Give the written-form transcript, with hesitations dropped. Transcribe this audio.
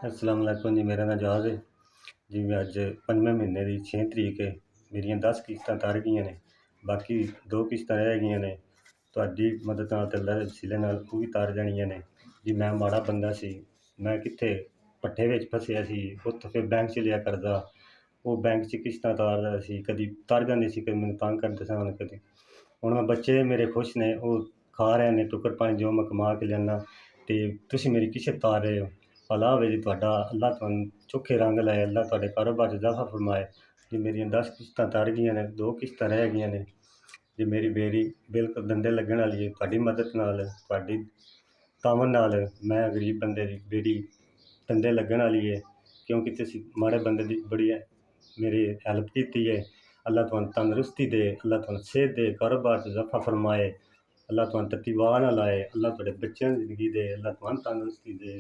अस्सलाम वालेकुम जी। मेरा नाम जहाज़ है जी। मैं अज 5वें महीने की 6 तरीक है। मेरियां 10 किश्तां तर गईयां ने, बाकी 2 किश्तां रह गईयां ने। तुहाडी मदद नाल ते अल्लाह दे वसीले नाल ओह भी तर जाणियां ने जी। मैं माड़ा बंदा सी, मैं कित्थे भट्ठे विच फसिया सी। उत्थों फिर बैंक च लिया करज़ा, ਉਹ ਬੈਂਕ 'ਚ ਕਿਸ਼ਤਾਂ ਤਾਰਦਾ ਸੀ, ਕਦੀ ਤਰ ਜਾਂਦੀ ਸੀ, ਕਦੀ ਮੈਨੂੰ ਤੰਗ ਕਰਦੇ ਸਨ। ਕਦੀ ਹੁਣ ਮੈਂ ਬੱਚੇ ਮੇਰੇ ਖੁਸ਼ ਨੇ, ਉਹ ਖਾ ਰਹੇ ਨੇ ਟੁੱਕਰ ਪਾਣੀ ਜੋ ਮੈਂ ਕਮਾ ਕੇ ਲਿਆਉਂਦਾ, ਅਤੇ ਤੁਸੀਂ ਮੇਰੀ ਕਿਸ਼ਤ ਤਾਰ ਰਹੇ ਹੋ। ਭਲਾ ਹੋਵੇ ਜੀ ਤੁਹਾਡਾ, ਅੱਲਾ ਤੁਹਾਨੂੰ ਚੋਖੇ ਰੰਗ ਲਾਏ, ਅੱਲਾ ਤੁਹਾਡੇ ਕਾਰੋਬਾਰ 'ਚ ਇਜ਼ਾਫਾ ਫਰਮਾਏ ਜੀ। ਮੇਰੀਆਂ 10 ਕਿਸ਼ਤਾਂ ਤਰ ਗਈਆਂ ਨੇ, 2 ਕਿਸ਼ਤਾਂ ਰਹਿ ਗਈਆਂ ਨੇ ਜੀ। ਮੇਰੀ ਬੇੜੀ ਬਿਲਕੁਲ ਦੰਦੇ ਲੱਗਣ ਵਾਲੀ ਹੈ। ਤੁਹਾਡੀ ਮਦਦ ਨਾਲ, ਤੁਹਾਡੀ ਤਾਵਨ ਨਾਲ ਮੈਂ ਗਰੀਬ ਬੰਦੇ ਦੀ ਬੇੜੀ ਦੰਦੇ ਲੱਗਣ ਵਾਲੀ ਹੈ, ਕਿਉਂਕਿ ਤੁਸੀਂ ਮਾੜੇ ਬੰਦੇ ਦੀ ਬੜੀ मेरी हेल्प की है। अल्लाह तुहानू तंदरुस्ती दे, अल्लाह तुहानू सेहत दे, कारोबार च इजाफा फरमाए, अल्लाह तुहानू तत्ती वाह ना लाए, अल्लाह तुहाडे बच्चें दी जिंदगी दे, अल्लाह तुहानू तंदरुस्ती दे।